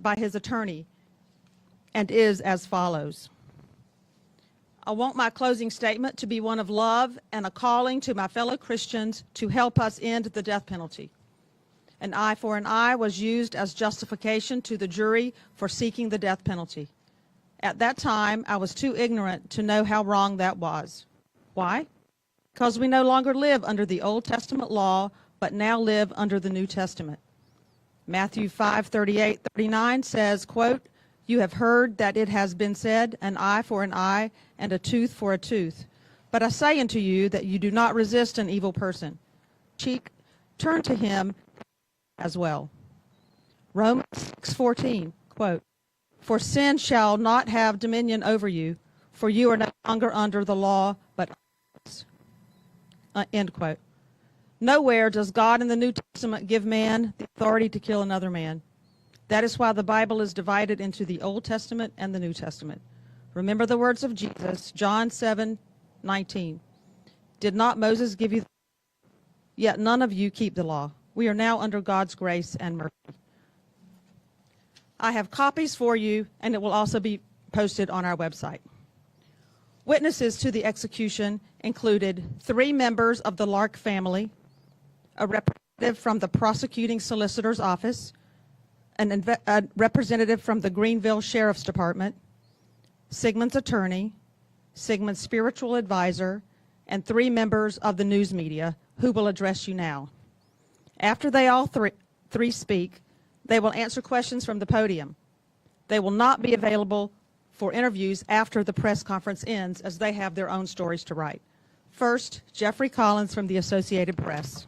by his attorney and is as follows. I want my closing statement to be one of love and a calling to my fellow Christians to help us end the death penalty. An eye for an eye was used as justification to the jury for seeking the death penalty. At that time, I was too ignorant to know how wrong that was. Why? Because we no longer live under the Old Testament law, but now live under the New Testament. Matthew 5:38-39 says, quote, "You have heard that it has been said, an eye for an eye and a tooth for a tooth. But I say unto you that you do not resist an evil person. Cheek, turn to him as well." Romans 6:14, quote, "For sin shall not have dominion over you, for you are no longer under the law, but end quote. Nowhere does God in the New Testament give man the authority to kill another man. That is why the Bible is divided into the Old Testament and the New Testament. Remember the words of Jesus, John 7:19. Did not Moses give you the law? Yet none of you keep the law. We are now under God's grace and mercy. I have copies for you, and it will also be posted on our website. Witnesses to the execution included 3 members of the Lark family, a representative from the prosecuting solicitor's office, a representative from the Greenville Sheriff's Department, Sigmon's attorney, Sigmon's spiritual advisor, and 3 members of the news media who will address you now. After they all three speak, they will answer questions from the podium. They will not be available for interviews after the press conference ends, as they have their own stories to write. First, Jeffrey Collins from the Associated Press.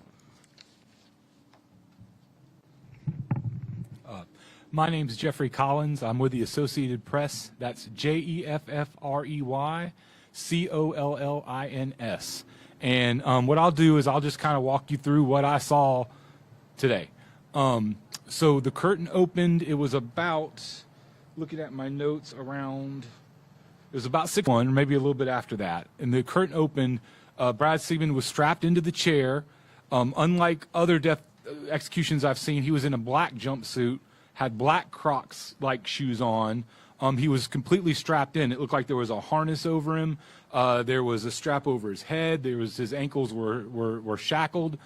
My name is Jeffrey Collins. I'm with the Associated Press. That's JEFFREYCOLLINS. And what I'll do is I'll just kind of walk you through what I saw today. So the curtain opened. It was about, looking at my notes, around, it was about 6:01, maybe a little bit after that. And the curtain opened. Brad Sigmon was strapped into the chair. Unlike other death executions I've seen, he was in a black jumpsuit, had black Crocs-like shoes on. He was completely strapped in. It looked like there was a harness over him. There was a strap over his head. His ankles were shackled.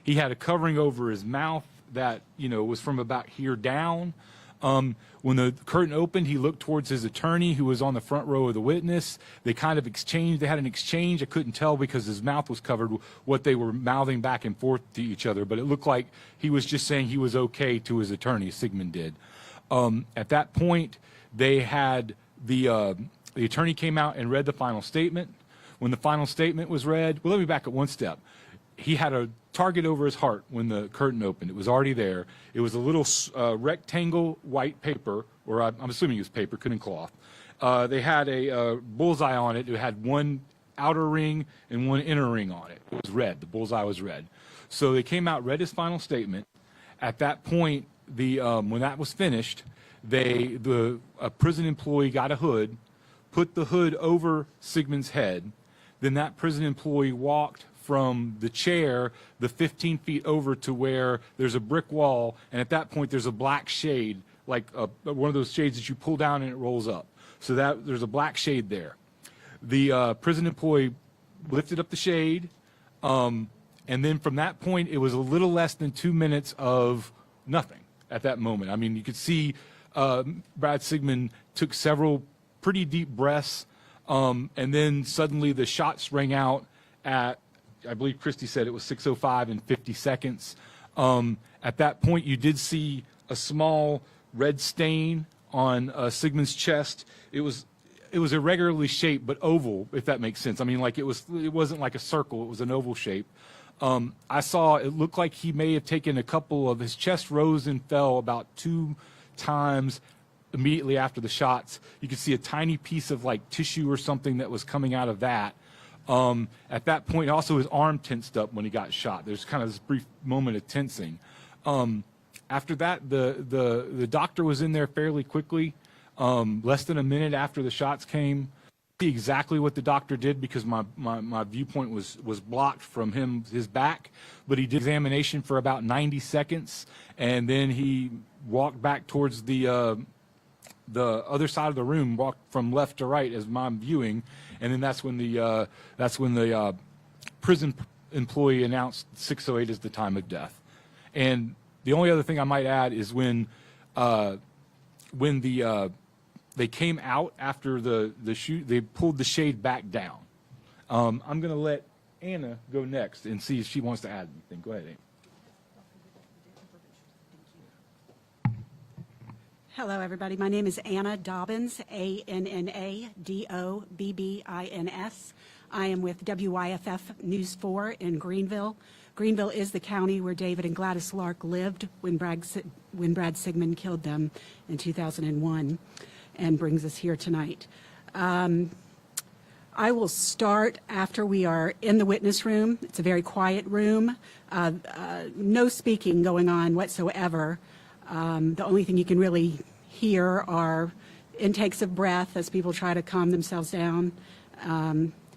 He had a covering over his mouth that, was from about here down. When the curtain opened, he looked towards his attorney, who was on the front row of the witness. They kind of exchanged. They had an exchange. I couldn't tell because his mouth was covered what they were mouthing back and forth to each other, but it looked like he was just saying he was okay to his attorney, Sigmon did. At that point, they had the attorney came out and read the final statement. When the final statement was read, well, let me back up one step. He had a target over his heart when the curtain opened. It was already there. It was a little rectangle white paper, or I'm assuming it was paper, couldn't cloth. They had a bullseye on it. It had one outer ring and one inner ring on it. It was red. The bullseye was red. So they came out, read his final statement. At that point, when that was finished, a prison employee got a hood, put the hood over Sigmon's head. Then that prison employee walked from the chair the 15 feet over to where there's a brick wall, and at that point there's a black shade, like one of those shades that you pull down and it rolls up. So there's a black shade there. The prison employee lifted up the shade, and then from that point it was a little less than 2 minutes of nothing at that moment. I mean, you could see Brad Sigmon took several pretty deep breaths, and then suddenly the shots rang out at, I believe Christy said it was 6:05 and 50 seconds. At that point, you did see a small red stain on Sigmon's chest. It was irregularly shaped, but oval, if that makes sense. I mean, like it wasn't like a circle. It was an oval shape. I saw it looked like he may have taken a couple of his chest rose and fell about 2 times immediately after the shots. You could see a tiny piece of like tissue or something that was coming out of that. At that point, also his arm tensed up when he got shot. There's kind of this brief moment of tensing. After that, the doctor was in there fairly quickly, less than a minute after the shots came. see exactly what the doctor did because my viewpoint was blocked from his back, but he did examination for about 90 seconds, and then he walked back towards the other side of the room, walked from left to right as I'm viewing, and then that's when the prison employee announced 6:08 as the time of death. And the only other thing I might add is when they came out after the shoot, they pulled the shade back down. I'm going to let Anna go next and see if she wants to add anything. Go ahead, Anna. Hello, everybody. My name is Anna Dobbins, ANNA DOBBINS. I am with WYFF News 4 in Greenville. Greenville is the county where David and Gladys Lark lived when Brad Sigmon killed them in 2001, and brings us here tonight. I will start after we are in the witness room. It's a very quiet room. No speaking going on whatsoever. The only thing you can really hear are intakes of breath as people try to calm themselves down,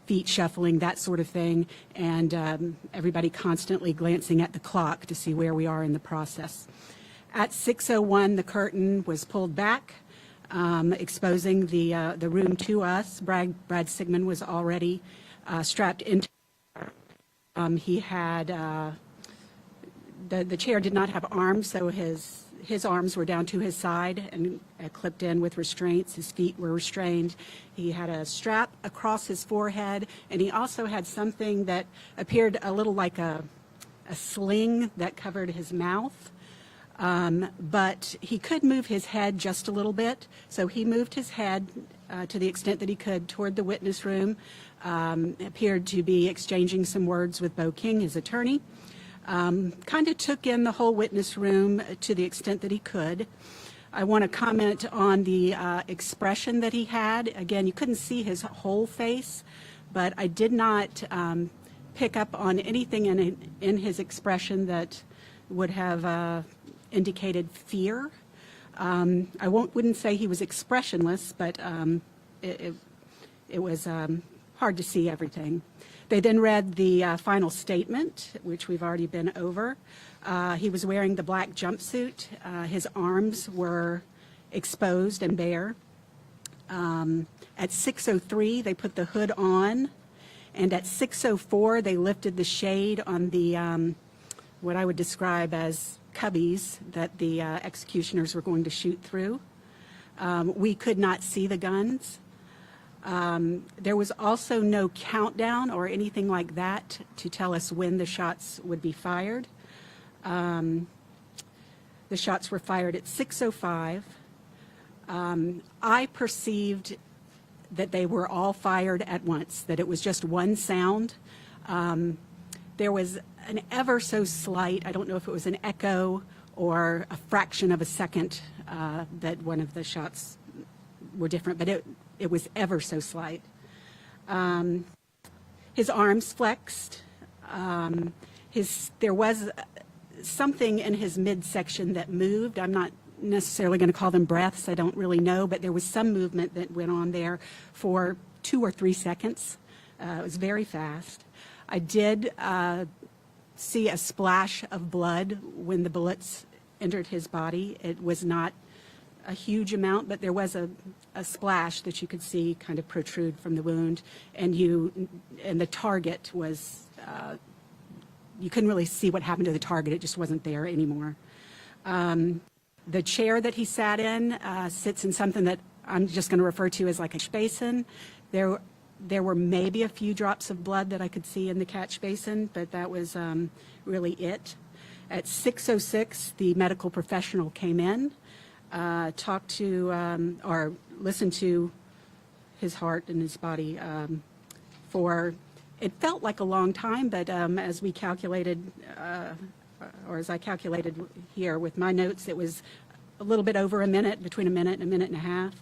feet shuffling, that sort of thing, and everybody constantly glancing at the clock to see where we are in the process. At 6:01, the curtain was pulled back, exposing the room to us. Brad Sigmon was already strapped into. He had the chair did not have arms, so his arms were down to his side and clipped in with restraints. His feet were restrained. He had a strap across his forehead, and he also had something that appeared a little like a sling that covered his mouth. But he could move his head just a little bit, so he moved his head to the extent that he could toward the witness room, appeared to be exchanging some words with Bo King, his attorney, kind of took in the whole witness room to the extent that he could. I want to comment on the expression that he had. Again, you couldn't see his whole face, but I did not pick up on anything in his expression that would have indicated fear. I wouldn't say he was expressionless, but it was hard to see everything. They then read the final statement, which we've already been over. He was wearing the black jumpsuit. His arms were exposed and bare. At 6:03, they put the hood on, and at 6:04, they lifted the shade on the what I would describe as cubbies that the executioners were going to shoot through. We could not see the guns. There was also no countdown or anything like that to tell us when the shots would be fired. The shots were fired at 6:05. I perceived that they were all fired at once, that it was just one sound. There was an ever so slight, I don't know if it was an echo or a fraction of a second that one of the shots were different, but it was ever so slight. His arms flexed. There was something in his midsection that moved. I'm not necessarily going to call them breaths. I don't really know, but there was some movement that went on there for 2 or 3 seconds. It was very fast. I did see a splash of blood when the bullets entered his body. It was not a huge amount, but there was a splash that you could see kind of protrude from the wound, and the target was you couldn't really see what happened to the target. It just wasn't there anymore. The chair that he sat in sits in something that I'm just going to refer to as like a catch basin. There were maybe a few drops of blood that I could see in the catch basin, but that was really it. At 6:06, the medical professional came in, talked to or listened to his heart and his body for, it felt like a long time, but as we calculated, or as I calculated here with my notes, it was a little bit over a minute, between a minute and a half.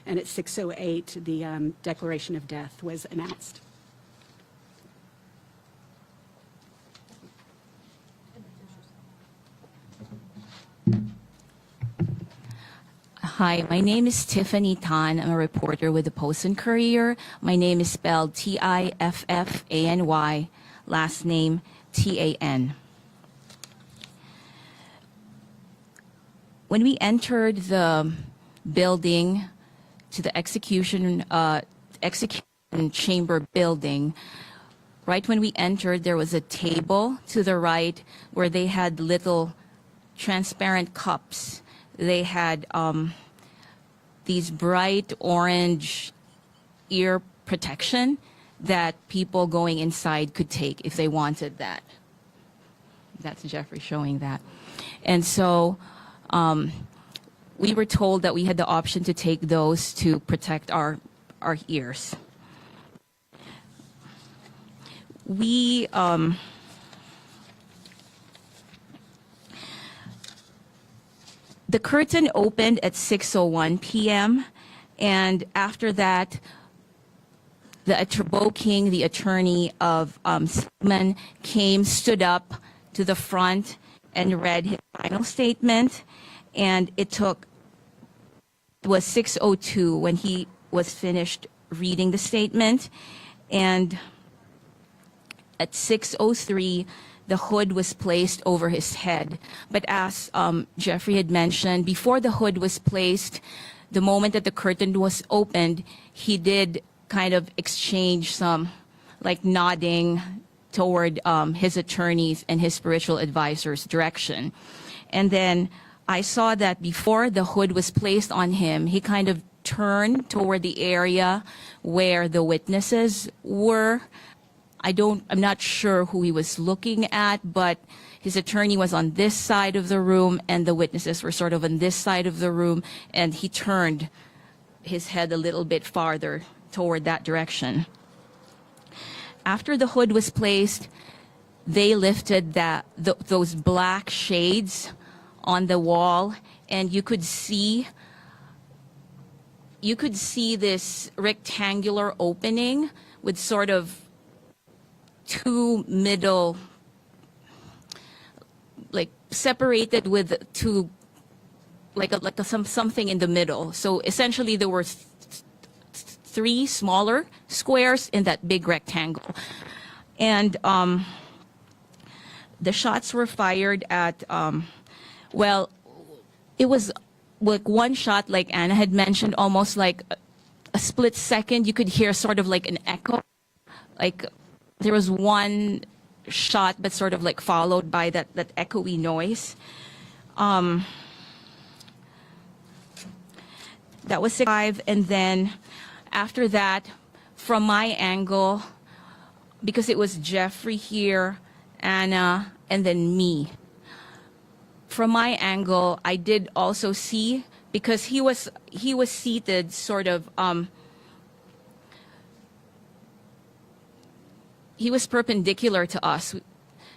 And at 6:08, the declaration of death was announced. Hi, my name is Tiffany Tan. I'm a reporter with the Post and Courier. My name is spelled Tiffany, last name Tan. When we entered the building to the execution chamber building, right when we entered, there was a table to the right where they had little transparent cups. They had these bright orange ear protection that people going inside could take if they wanted that. That's Jeffrey showing that. And so we were told that we had the option to take those to protect our ears. We the curtain opened at 6:01 p.m. and after that, Bo King, the attorney of Sigmon, stood up to the front and read his final statement. And it was 6:02 when he was finished reading the statement. And at 6:03, the hood was placed over his head. But as Jeffrey had mentioned, before the hood was placed, the moment that the curtain was opened, he did kind of exchange some like nodding toward his attorneys and his spiritual advisor's direction. And then I saw that before the hood was placed on him, he kind of turned toward the area where the witnesses were. I'm not sure who he was looking at, but his attorney was on this side of the room and the witnesses were sort of on this side of the room, and he turned his head a little bit farther toward that direction. After the hood was placed, they lifted those black shades on the wall, and you could see this rectangular opening with sort of two middle, like separated with two, something in the middle. So essentially there were three smaller squares in that big rectangle. And the shots were fired at, well, it was like one shot, like Anna had mentioned, almost like a split second. You could hear sort of like an echo, like there was one shot, but sort of like followed by that echoey noise. That was 6:05, and then after that, from my angle, because it was Jeffrey here, Anna, and then me. From my angle, I did also see, because he was seated sort of, he was perpendicular to us,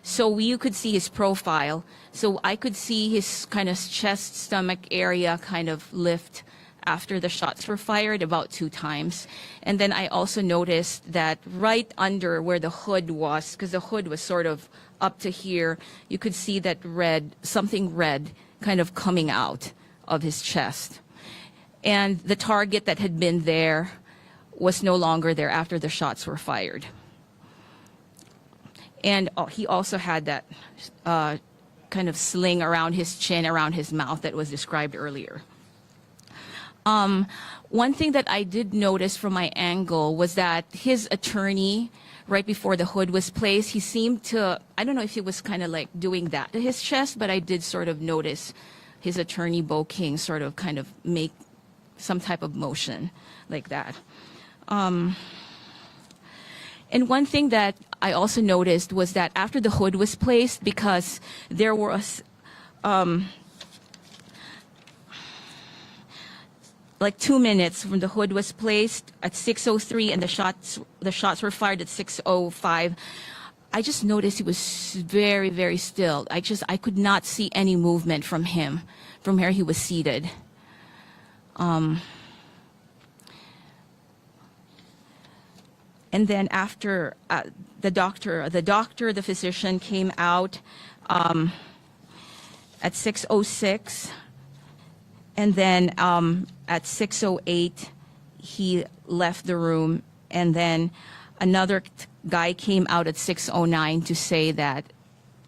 so you could see his profile. So I could see his kind of chest, stomach area kind of lift after the shots were fired about 2 times. And then I also noticed that right under where the hood was, because the hood was sort of up to here, you could see that something red kind of coming out of his chest. And the target that had been there was no longer there after the shots were fired. And he also had that kind of sling around his chin, around his mouth that was described earlier. One thing that I did notice from my angle was that his attorney, right before the hood was placed, he seemed to, I don't know if he was kind of like doing that to his chest, but I did sort of notice his attorney, Bo King, sort of kind of make some type of motion like that. And one thing that I also noticed was that after the hood was placed, because there was like 2 minutes from the hood was placed at 6:03 and the shots were fired at 6:05, I just noticed he was very, very still. I could not see any movement from him, from where he was seated. And then after the physician came out at 6:06, And then at 6:08, he left the room, and then another guy came out at 6:09 to say that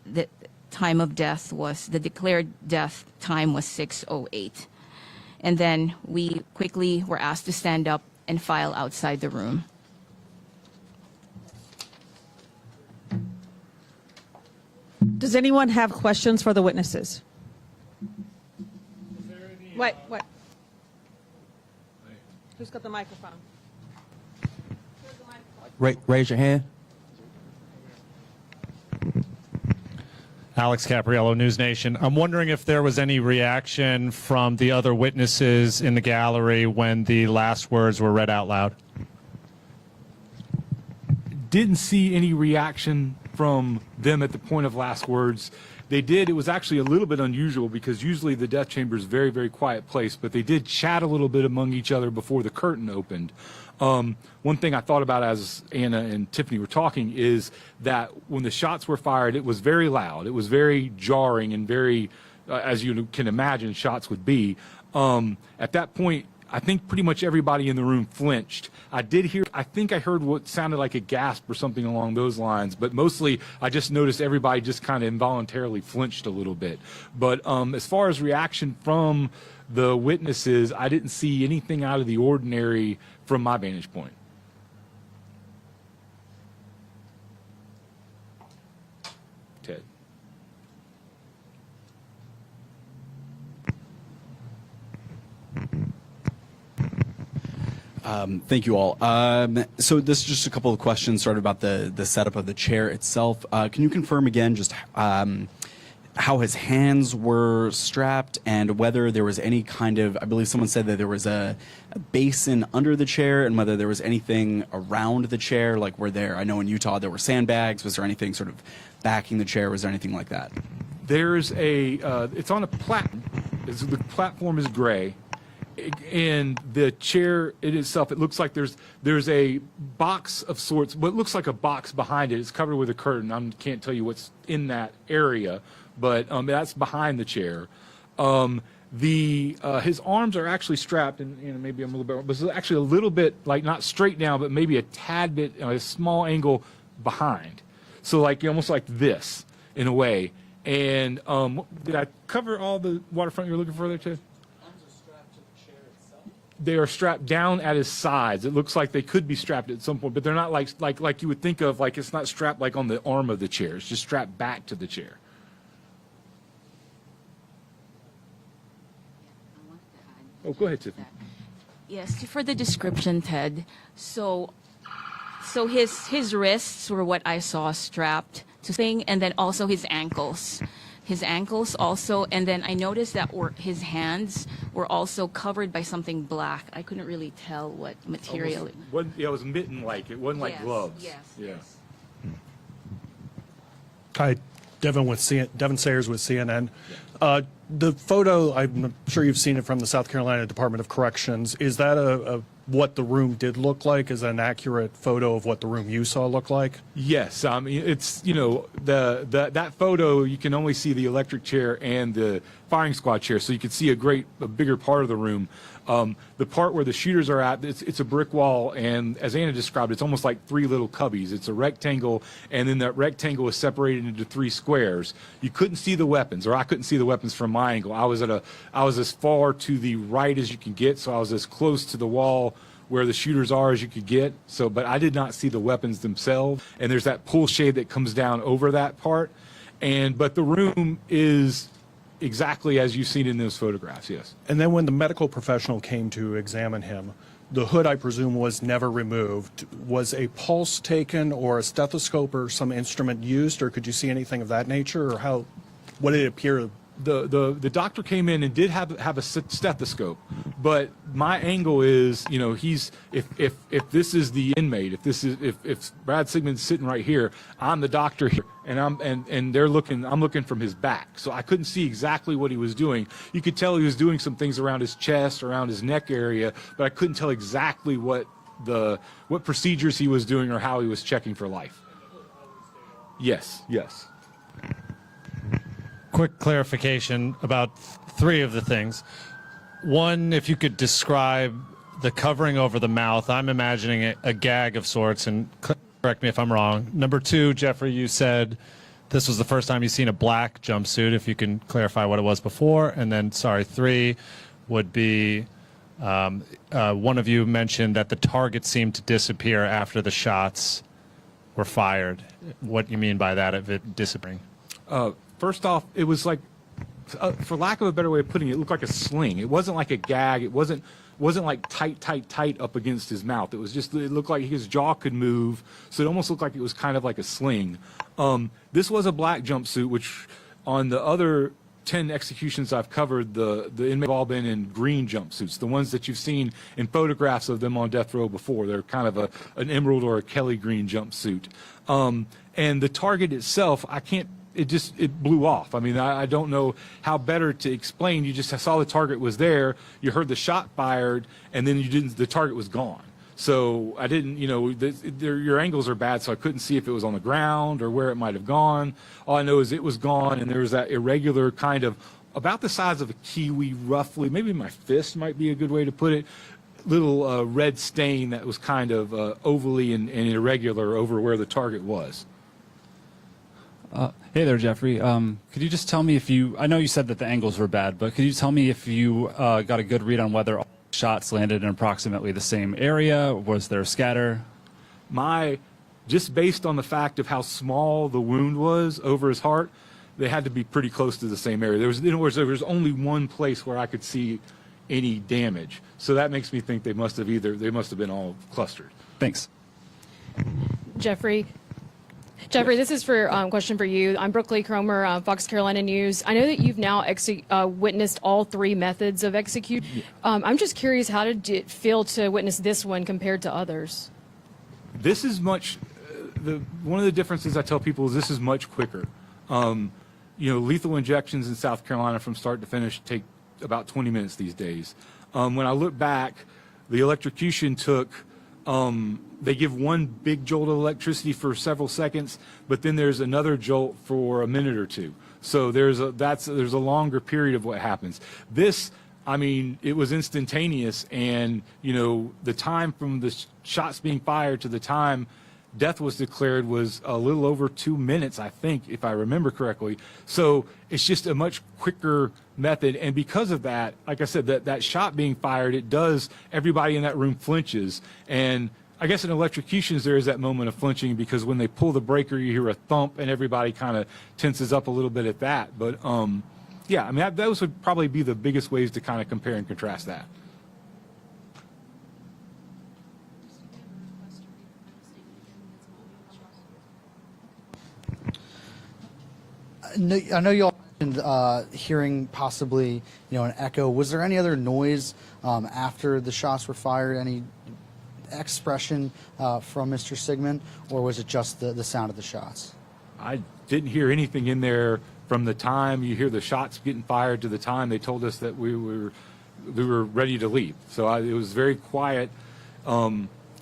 the time of death was, the declared death time was 6:08. And then we quickly were asked to stand up and file outside the room. Does anyone have questions for the witnesses? Wait. Who's got the microphone? Raise your hand. Alex Capriello, News Nation. I'm wondering if there was any reaction from the other witnesses in the gallery when the last words were read out loud. Didn't see any reaction from them at the point of last words. They did. It was actually a little bit unusual because usually the death chamber is a very, very quiet place, but they did chat a little bit among each other before the curtain opened. One thing I thought about as Anna and Tiffany were talking is that when the shots were fired, it was very loud. It was very jarring and very, as you can imagine, shots would be. At that point, I think pretty much everybody in the room flinched. I think I heard what sounded like a gasp or something along those lines, but mostly I just noticed everybody just kind of involuntarily flinched a little bit. But as far as reaction from the witnesses, I didn't see anything out of the ordinary from my vantage point. Ted. Thank you all. So this is just a couple of questions sort of about the setup of the chair itself. Can you confirm again just how his hands were strapped and whether there was any kind of, I believe someone said that there was a basin under the chair, and whether there was anything around the chair, like I know in Utah there were sandbags. Was there anything sort of backing the chair? Was there anything like that? There's it's on a platform. The platform is gray. And the chair in itself, it looks like there's a box of sorts, what looks like a box behind it. It's covered with a curtain. I can't tell you what's in that area, but that's behind the chair. His arms are actually strapped, and maybe I'm a little bit, but it's actually a little bit, like not straight down, but maybe a tad bit, a small angle behind. So like almost like this in a way. And did I cover all the waterfront you're looking for there too? They are strapped down at his sides. It looks like they could be strapped at some point, but they're not like you would think of, like it's not strapped like on the arm of the chair. It's just strapped back to the chair. Oh, go ahead, Tiffany. Yes, for the description, Ted. So his wrists were what I saw strapped to thing, and then also his ankles. His ankles also, and then I noticed that his hands were also covered by something black. I couldn't really tell what material. It was mitten-like. It wasn't like gloves. Yes. Hi, Devin Sayers with CNN. The photo, I'm sure you've seen it from the South Carolina Department of Corrections. Is that what the room did look like? Is that an accurate photo of what the room you saw look like? Yes, it's that photo you can only see the electric chair and the firing squad chair, so you can see a bigger part of the room. The part where the shooters are at, it's a brick wall, and as Anna described, it's almost like three little cubbies. It's a rectangle, and then that rectangle is separated into three squares. You couldn't see the weapons, or I couldn't see the weapons from my angle. I was as far to the right as you can get, so I was as close to the wall where the shooters are as you could get. But I did not see the weapons themselves. And there's that pull shade that comes down over that part. But the room is exactly as you've seen in those photographs, yes. And then when the medical professional came to examine him, the hood, I presume, was never removed. Was a pulse taken or a stethoscope or some instrument used, or could you see anything of that nature, or what did it appear? The doctor came in and did have a stethoscope, but my angle is, if this is the inmate, if Brad Sigmon's sitting right here, I'm the doctor here, and I'm looking from his back, so I couldn't see exactly what he was doing. You could tell he was doing some things around his chest, around his neck area, but I couldn't tell exactly what procedures he was doing or how he was checking for life. Yes. Quick clarification about three of the things. One, if you could describe the covering over the mouth. I'm imagining a gag of sorts, and correct me if I'm wrong. Number two, Jeffrey, you said this was the first time you've seen a black jumpsuit. If you can clarify what it was before. And then, sorry, three would be one of you mentioned that the target seemed to disappear after the shots were fired. What do you mean by that, of it disappearing? First off, it was like, for lack of a better way of putting it, it looked like a sling. It wasn't like a gag. It wasn't like tight up against his mouth. It was just, it looked like his jaw could move, so it almost looked like it was kind of like a sling. This was a black jumpsuit, which on the other 10 executions I've covered, the inmates have all been in green jumpsuits, the ones that you've seen in photographs of them on death row before. They're kind of an emerald or a Kelly green jumpsuit. And the target itself, it blew off. I mean, I don't know how better to explain. You just saw the target was there, you heard the shot fired, and then the target was gone. So I didn't, your angles are bad, so I couldn't see if it was on the ground or where it might have gone. All I know is it was gone, and there was that irregular kind of, about the size of a kiwi roughly, maybe my fist might be a good way to put it, little red stain that was kind of ovally and irregular over where the target was. Hey there, Jeffrey. Could you just tell me I know you said that the angles were bad, but could you tell me if you got a good read on whether all shots landed in approximately the same area? Was there a scatter? Just based on the fact of how small the wound was over his heart, they had to be pretty close to the same area. There was only one place where I could see any damage. So that makes me think they must have been all clustered. Thanks. Jeffrey, this is for question for you. I'm Brooke Lee Cromer, Fox Carolina News. I know that you've now witnessed all three methods of execute. I'm just curious, how did it feel to witness this one compared to others? This is much. One of the differences I tell people is this is much quicker. Lethal injections in South Carolina from start to finish take about 20 minutes these days. When I look back, the electrocution took. They give one big jolt of electricity for several seconds, but then there's another jolt for a minute or two. So there's a longer period of what happens. This, I mean, it was instantaneous, and the time from the shots being fired to the time death was declared was a little over 2 minutes, I think, if I remember correctly. So it's just a much quicker method, and because of that, like I said, that shot being fired, everybody in that room flinches, and I guess in electrocutions there is that moment of flinching because when they pull the breaker, you hear a thump, and everybody kind of tenses up a little bit at that. But yeah, I mean, those would probably be the biggest ways to kind of compare and contrast that. I know you all mentioned hearing possibly, an echo. Was there any other noise after the shots were fired? Any expression from Mr. Sigmon, or was it just the sound of the shots? I didn't hear anything in there from the time you hear the shots getting fired to the time they told us that we were ready to leave. So it was very quiet.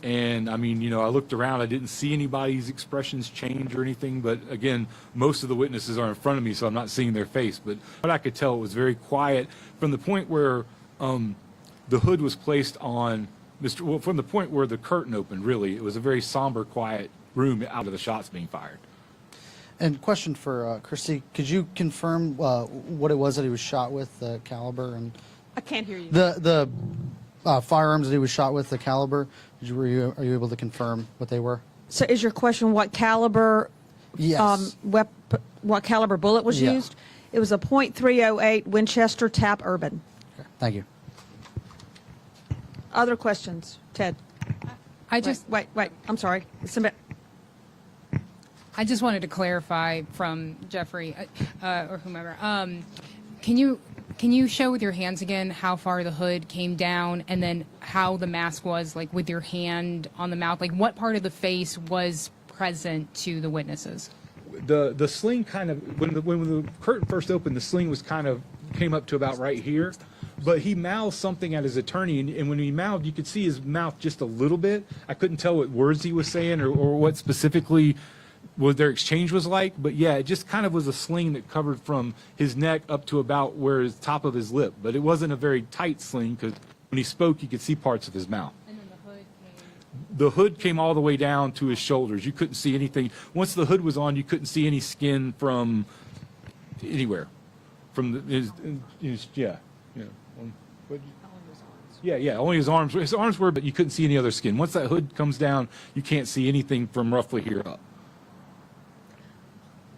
And I mean, I looked around, I didn't see anybody's expressions change or anything, but again, most of the witnesses are in front of me, so I'm not seeing their face. But what I could tell, it was very quiet from the point where the hood was placed on from the point where the curtain opened, really. It was a very somber, quiet room out of the shots being fired. And question for Christy, could you confirm what it was that he was shot with, the caliber? And I can't hear you. The firearms that he was shot with, the caliber, are you able to confirm what they were? So is your question what caliber? Yes. What caliber bullet was Yeah. used? It was a .308 Winchester Tap Urban. Okay, thank you. Other questions? Ted? Wait, I'm sorry. I just wanted to clarify from Jeffrey or whomever. Can you show with your hands again how far the hood came down, and then how the mask was, like with your hand on the mouth? Like what part of the face was present to the witnesses? The sling kind of, when the curtain first opened, the sling was came up to about right here. But he mouthed something at his attorney, and when he mouthed, you could see his mouth just a little bit. I couldn't tell what words he was saying or what specifically what their exchange was like, but yeah, it just kind of was a sling that covered from his neck up to about where his top of his lip, but it wasn't a very tight sling because when he spoke, you could see parts of his mouth. And then the hood came. The hood came all the way down to his shoulders. You couldn't see anything. Once the hood was on, you couldn't see any skin from anywhere. From his yeah. Yeah, only his arms. His arms were, but you couldn't see any other skin. Once that hood comes down, you can't see anything from roughly here up.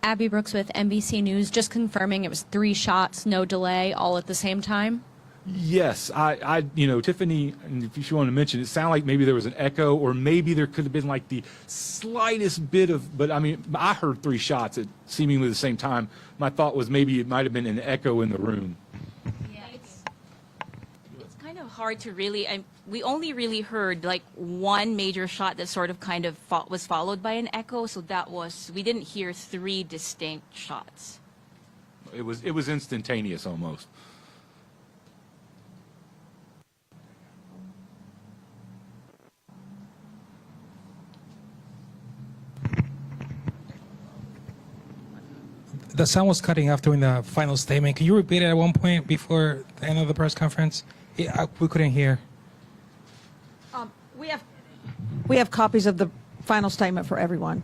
Abby Brooks with NBC News, just confirming it was 3 shots, no delay, all at the same time? Yes, Tiffany, and if you want to mention, it sounded like maybe there was an echo, or maybe there could have been like the slightest bit of, but I mean, I heard 3 shots at seemingly the same time. My thought was maybe it might have been an echo in the room. Yeah, it's kind of hard to really, we only really heard like one major shot that sort of kind of was followed by an echo, so we didn't hear 3 distinct shots. It was instantaneous almost. The sound was cutting off during the final statement. Can you repeat it at one point before the end of the press conference? We couldn't hear. We have copies of the final statement for everyone.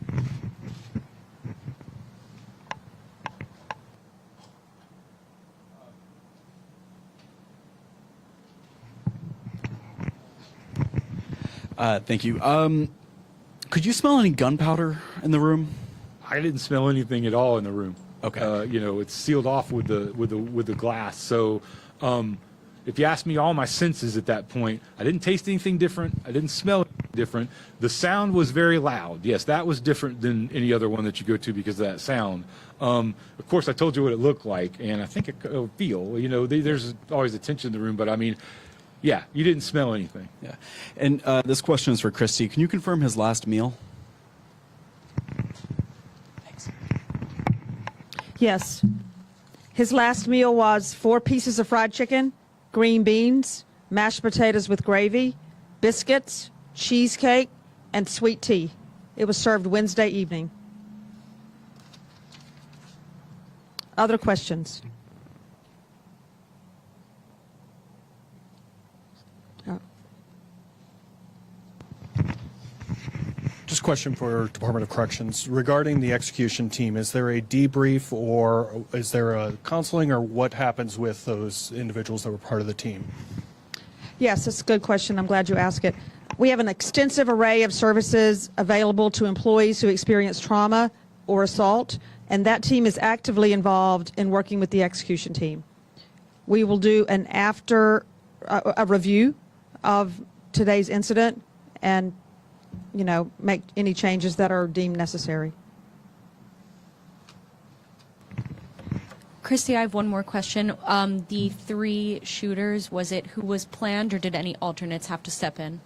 Thank you. Could you smell any gunpowder in the room? I didn't smell anything at all in the room. Okay. It's sealed off with the glass. So, if you ask me all my senses at that point, I didn't taste anything different. I didn't smell anything different. The sound was very loud. Yes, that was different than any other one that you go to because of that sound. Of course, I told you what it looked like, and I think it could feel. There's always a tension in the room, but I mean, yeah, you didn't smell anything. Yeah. And this question is for Christy. Can you confirm his last meal? Yes. His last meal was 4 pieces of fried chicken, green beans, mashed potatoes with gravy, biscuits, cheesecake, and sweet tea. It was served Wednesday evening. Other questions? Just a question for Department of Corrections. Regarding the execution team, is there a debrief or is there a counseling, or what happens with those individuals that were part of the team? Yes, that's a good question. I'm glad you asked it. We have an extensive array of services available to employees who experience trauma or assault, and that team is actively involved in working with the execution team. We will do an a review of today's incident and make any changes that are deemed necessary. Christy, I have one more question. The 3 shooters, was it who was planned, or did any alternates have to step in?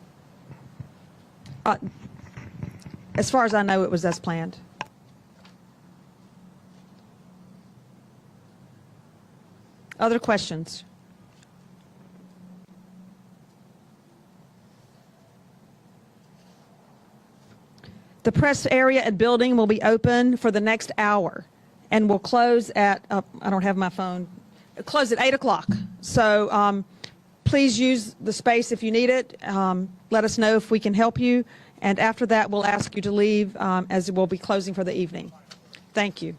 As far as I know, it was as planned. Other questions? The press area and building will be open for the next hour and will close at, I don't have my phone, close at 8 o'clock. So please use the space if you need it. Let us know if we can help you. And after that, we'll ask you to leave as we'll be closing for the evening. Thank you.